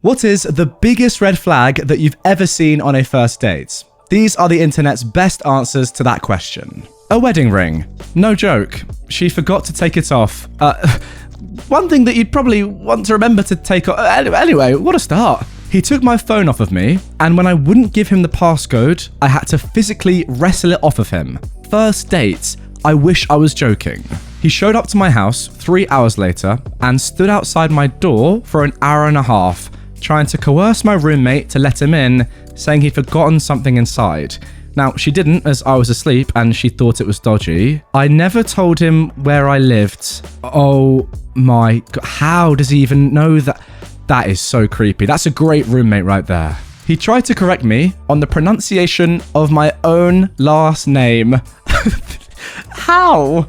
What is the biggest red flag that you've ever seen on a first date? These are the internet's best answers to that question. A wedding ring. No joke. She forgot to take it off. One thing that you'd probably want to remember to take off. Anyway, what a start. He took my phone off of me, and when I wouldn't give him the passcode, I had to physically wrestle it off of him. First date. I wish I was joking. He showed up to my house 3 hours later and stood outside my door for an hour and a half, trying to coerce my roommate to let him in, saying he'd forgotten something inside. Now, she didn't, as I was asleep and she thought it was dodgy. I never told him where I lived. Oh my God, how does he even know that? That is so creepy. That's a great roommate right there. He tried to correct me on the pronunciation of my own last name. How?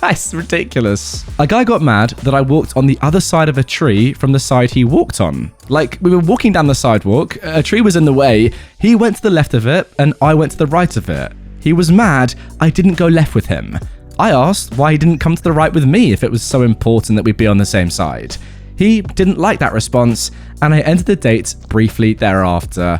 That's ridiculous. A guy got mad that I walked on the other side of a tree from the side he walked on. Like, we were walking down the sidewalk, a tree was in the way, he went to the left of it, and I went to the right of it. He was mad I didn't go left with him. I asked why he didn't come to the right with me if it was so important that we'd be on the same side. He didn't like that response, and I ended the date briefly thereafter.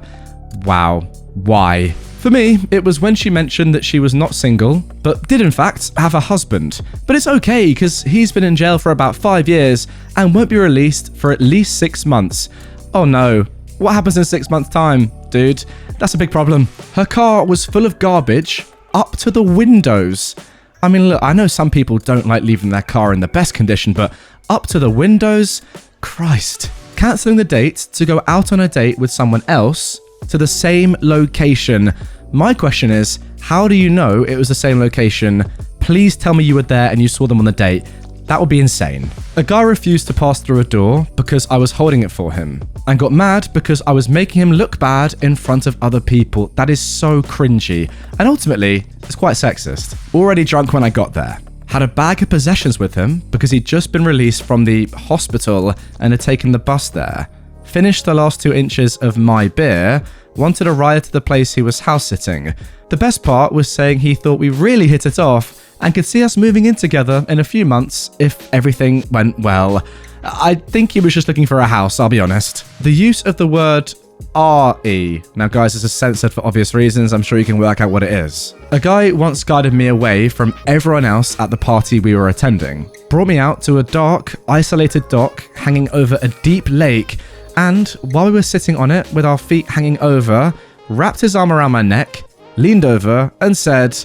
Wow. Why? For me, it was when she mentioned that she was not single, but did in fact have a husband. But it's okay, because he's been in jail for about 5 years and won't be released for at least 6 months. Oh no, what happens in 6 months' time, dude? That's a big problem. Her car was full of garbage up to the windows. I mean, look, I know some people don't like leaving their car in the best condition, but up to the windows? Christ. Cancelling the date to go out on a date with someone else to the same location. My question is, how do you know it was the same location? Please tell me you were there and you saw them on the date. That would be insane. A guy refused to pass through a door because I was holding it for him, and got mad because I was making him look bad in front of other people. That is so cringy, and ultimately, it's quite sexist. Already drunk when I got there. Had a bag of possessions with him because he'd just been released from the hospital and had taken the bus there. Finished the last 2 inches of my beer, wanted a ride to the place he was house sitting. The best part was saying he thought we really hit it off and could see us moving in together in a few months if everything went well. I think he was just looking for a house, I'll be honest. The use of the word RE. Now guys, this is censored for obvious reasons, I'm sure you can work out what it is. A guy once guided me away from everyone else at the party we were attending. Brought me out to a dark, isolated dock hanging over a deep lake, and while we were sitting on it with our feet hanging over, wrapped his arm around my neck, leaned over and said,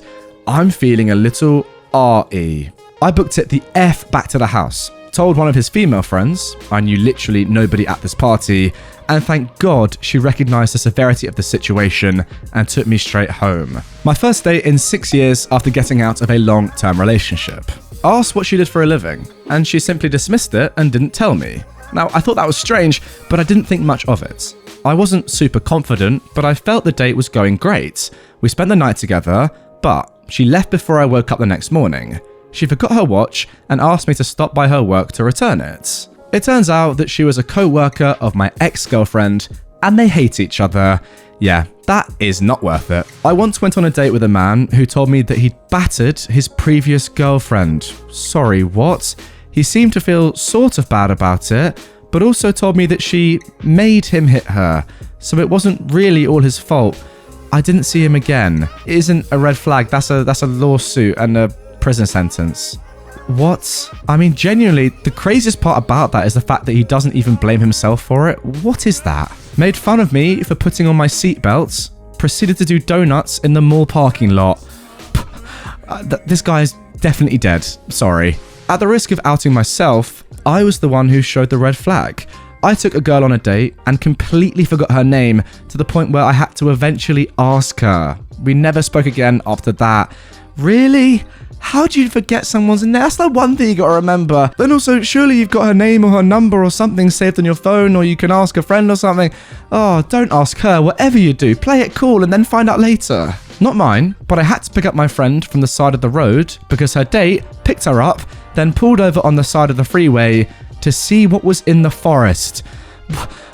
"I'm feeling a little RE." I booked it the F back to the house, told one of his female friends, I knew literally nobody at this party, and thank God she recognised the severity of the situation and took me straight home. My first date in 6 years after getting out of a long-term relationship. Asked what she did for a living, and she simply dismissed it and didn't tell me. Now, I thought that was strange, but I didn't think much of it. I wasn't super confident, but I felt the date was going great. We spent the night together, but she left before I woke up the next morning. She forgot her watch and asked me to stop by her work to return it. It turns out that she was a co-worker of my ex-girlfriend, and they hate each other. Yeah, that is not worth it. I once went on a date with a man who told me that he'd battered his previous girlfriend. Sorry, what? He seemed to feel sort of bad about it, but also told me that she made him hit her, so it wasn't really all his fault. I didn't see him again. It isn't a red flag, that's a lawsuit and a prison sentence. What? I mean, genuinely, the craziest part about that is the fact that he doesn't even blame himself for it. What is that? Made fun of me for putting on my seatbelt, proceeded to do donuts in the mall parking lot. This guy is definitely dead. Sorry. At the risk of outing myself, I was the one who showed the red flag. I took a girl on a date and completely forgot her name to the point where I had to eventually ask her. We never spoke again after that. Really? How do you forget someone's name? That's the one thing you gotta remember. Then also, surely you've got her name or her number or something saved on your phone, or you can ask a friend or something. Oh, don't ask her. Whatever you do, play it cool and then find out later. Not mine, but I had to pick up my friend from the side of the road because her date picked her up, then pulled over on the side of the freeway to see what was in the forest.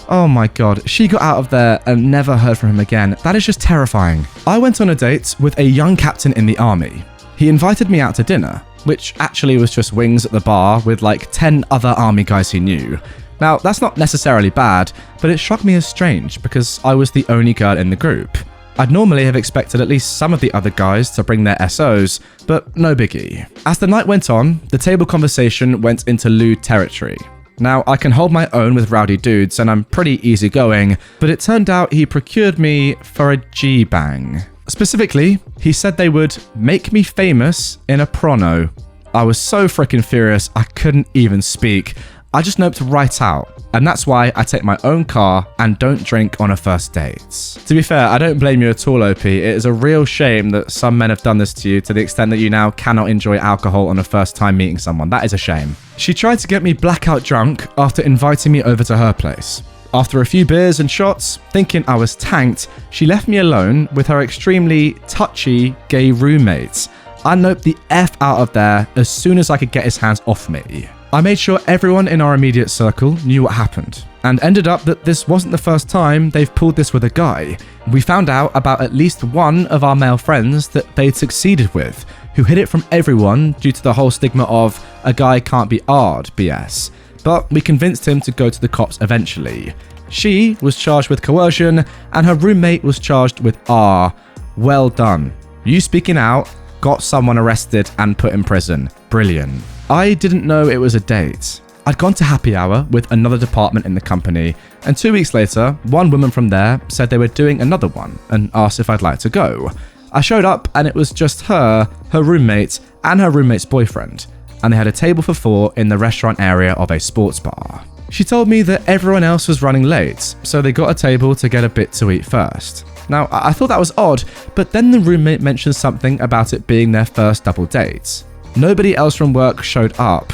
Oh my God, she got out of there and never heard from him again. That is just terrifying. I went on a date with a young captain in the army. He invited me out to dinner, which actually was just wings at the bar with like 10 other army guys he knew. Now, that's not necessarily bad, but it struck me as strange because I was the only girl in the group. I'd normally have expected at least some of the other guys to bring their SOs, but no biggie. As the night went on, the table conversation went into lewd territory. Now, I can hold my own with rowdy dudes and I'm pretty easygoing, but it turned out he procured me for a G-bang. Specifically, he said they would make me famous in a prono. I was so freaking furious I couldn't even speak. I just noped right out, and that's why I take my own car and don't drink on a first date. To be fair, I don't blame you at all, OP. It is a real shame that some men have done this to you to the extent that you now cannot enjoy alcohol on a first time meeting someone. That is a shame. She tried to get me blackout drunk after inviting me over to her place. After a few beers and shots, thinking I was tanked, she left me alone with her extremely touchy gay roommate. I noped the F out of there as soon as I could get his hands off me. I made sure everyone in our immediate circle knew what happened, and ended up that this wasn't the first time they've pulled this with a guy. We found out about at least one of our male friends that they'd succeeded with, who hid it from everyone due to the whole stigma of a guy can't be hard BS. But we convinced him to go to the cops eventually. She was charged with coercion, and her roommate was charged with R. Well done. You speaking out got someone arrested and put in prison. Brilliant. I didn't know it was a date. I'd gone to happy hour with another department in the company, and 2 weeks later, one woman from there said they were doing another one and asked if I'd like to go. I showed up and it was just her roommate, and her roommate's boyfriend, and they had a table for 4 in the restaurant area of a sports bar. She told me that everyone else was running late, so they got a table to get a bit to eat first. Now, I thought that was odd, but then the roommate mentioned something about it being their first double date. Nobody else from work showed up.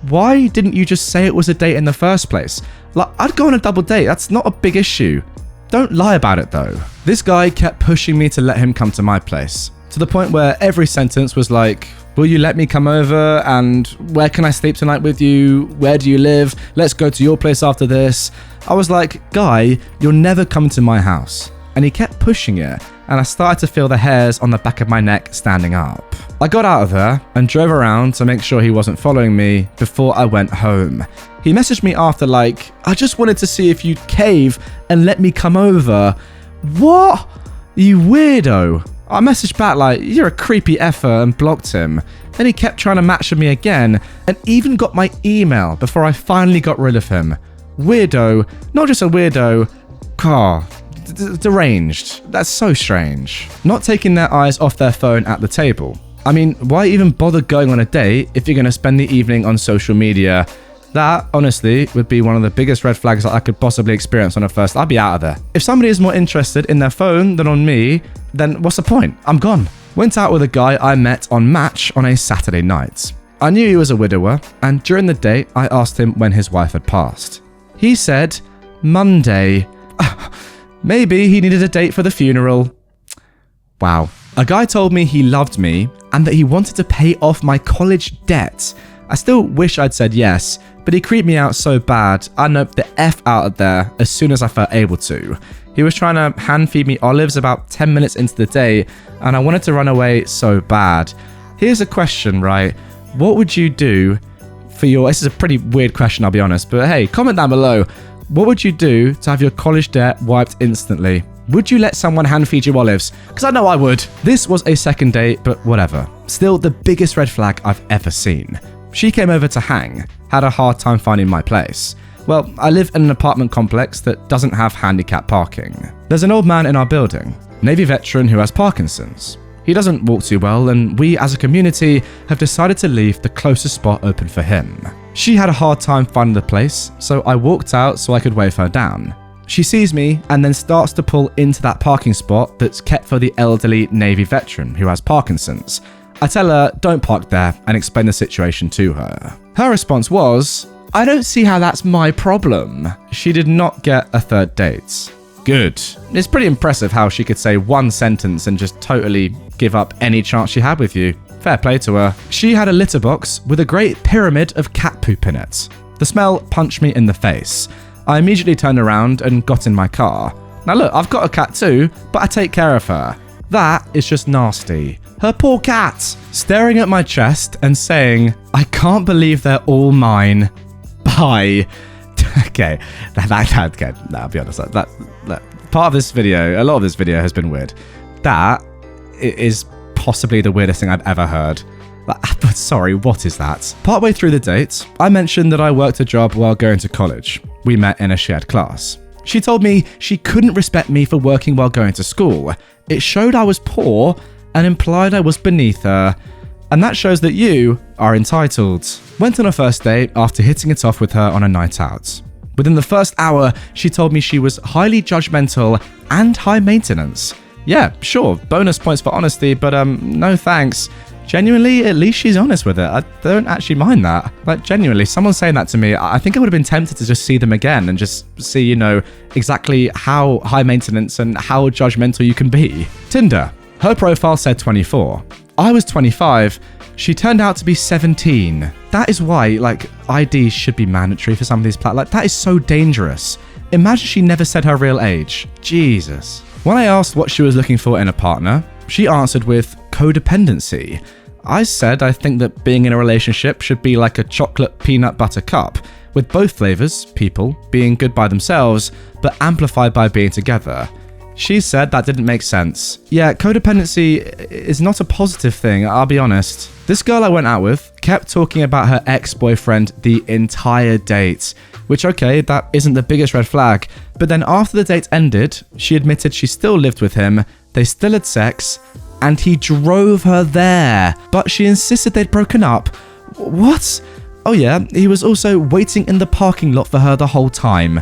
Why didn't you just say it was a date in the first place? Like, I'd go on a double date, that's not a big issue. Don't lie about it though. This guy kept pushing me to let him come to my place, to the point where every sentence was like, will you let me come over, and where can I sleep tonight with you? Where do you live? Let's go to your place after this. I was like, guy, you're never coming to my house. And he kept pushing it, and I started to feel the hairs on the back of my neck standing up. I got out of there and drove around to make sure he wasn't following me before I went home. He messaged me after like, I just wanted to see if you'd cave and let me come over. What? You weirdo. I messaged back like, you're a creepy effer, and blocked him. Then he kept trying to match with me again and even got my email before I finally got rid of him. Weirdo. Not just a weirdo. Deranged. That's so strange. Not taking their eyes off their phone at the table. I mean, why even bother going on a date if you're going to spend the evening on social media? That, honestly, would be one of the biggest red flags that I could possibly experience on a first. I'd be out of there. If somebody is more interested in their phone than on me, then what's the point? I'm gone. Went out with a guy I met on Match on a Saturday night. I knew he was a widower, and during the date, I asked him when his wife had passed. He said, Monday. Maybe he needed a date for the funeral. Wow. A guy told me he loved me and that he wanted to pay off my college debt. I still wish I'd said yes, but he creeped me out so bad, I noped the F out of there as soon as I felt able to. He was trying to hand feed me olives about 10 minutes into the day, and I wanted to run away so bad. Here's a question, right? What would you do for your... This is a pretty weird question, I'll be honest, but hey, comment down below. What would you do to have your college debt wiped instantly? Would you let someone hand feed you olives? Because I know I would. This was a second date, but whatever. Still the biggest red flag I've ever seen. She came over to hang, had a hard time finding my place. Well, I live in an apartment complex that doesn't have handicap parking. There's an old man in our building, Navy veteran who has Parkinson's. He doesn't walk too well, and we as a community have decided to leave the closest spot open for him. She had a hard time finding the place, so I walked out so I could wave her down. She sees me and then starts to pull into that parking spot that's kept for the elderly Navy veteran who has Parkinson's. I tell her, don't park there, and explain the situation to her. Her response was, I don't see how that's my problem. She did not get a third date. Good. It's pretty impressive how she could say one sentence and just totally give up any chance she had with you. Fair play to her. She had a litter box with a great pyramid of cat poop in it. The smell punched me in the face. I immediately turned around and got in my car. Now look, I've got a cat too, but I take care of her. That is just nasty. Her poor cat, staring at my chest and saying, I can't believe they're all mine. Bye. Okay, okay, I'll be honest. That part of this video, a lot of this video has been weird. That is possibly the weirdest thing I've ever heard. But sorry, what is that? Partway through the date, I mentioned that I worked a job while going to college. We met in a shared class. She told me she couldn't respect me for working while going to school. It showed I was poor and implied I was beneath her. And that shows that you are entitled. Went on a first date after hitting it off with her on a night out. Within the first hour, she told me she was highly judgmental and high maintenance. Yeah, sure, bonus points for honesty, but no thanks. Genuinely, at least she's honest with it. I don't actually mind that. Like, genuinely, someone saying that to me, I think I would have been tempted to just see them again and just see, you know, exactly how high maintenance and how judgmental you can be. Tinder. Her profile said 24. I was 25. She turned out to be 17. That is why, like, IDs should be mandatory for some of these platforms. Like, that is so dangerous. Imagine she never said her real age. Jesus. When I asked what she was looking for in a partner, she answered with codependency. I said I think that being in a relationship should be like a chocolate peanut butter cup, with both flavors, people, being good by themselves, but amplified by being together. She said that didn't make sense. Yeah, codependency is not a positive thing, I'll be honest. This girl I went out with kept talking about her ex-boyfriend the entire date, which, okay, that isn't the biggest red flag, but then after the date ended, she admitted she still lived with him, they still had sex, and he drove her there, but she insisted they'd broken up. What? Oh yeah, he was also waiting in the parking lot for her the whole time.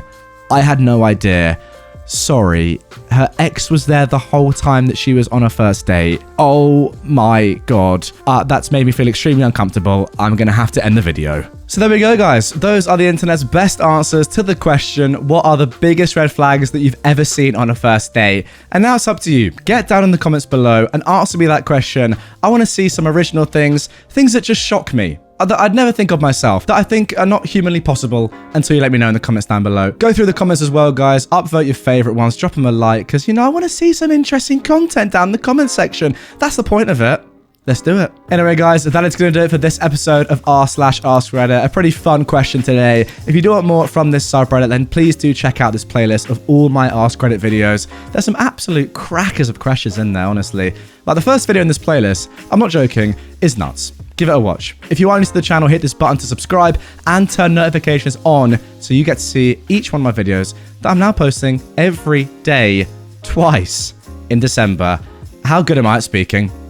I had no idea. Sorry, her ex was there the whole time that she was on her first date. Oh my god. That's made me feel extremely uncomfortable. I'm gonna have to end the video. So there we go, guys. Those are the internet's best answers to the question, what are the biggest red flags that you've ever seen on a first date? And now it's up to you. Get down in the comments below and answer me that question. I want to see some original things that just shock me, that I'd never think of myself, that I think are not humanly possible until you let me know in the comments down below. Go through the comments as well, guys. Upvote your favorite ones. Drop them a like, because, you know, I want to see some interesting content down in the comments section. That's the point of it. Let's do it. Anyway, guys, that is going to do it for this episode of r/AskReddit. A pretty fun question today. If you do want more from this subreddit, then please do check out this playlist of all my AskReddit videos. There's some absolute crackers of questions in there, honestly. Like the first video in this playlist, I'm not joking, is nuts. Give it a watch. If you are new to the channel, hit this button to subscribe and turn notifications on so you get to see each one of my videos that I'm now posting every day, twice in December. How good am I at speaking?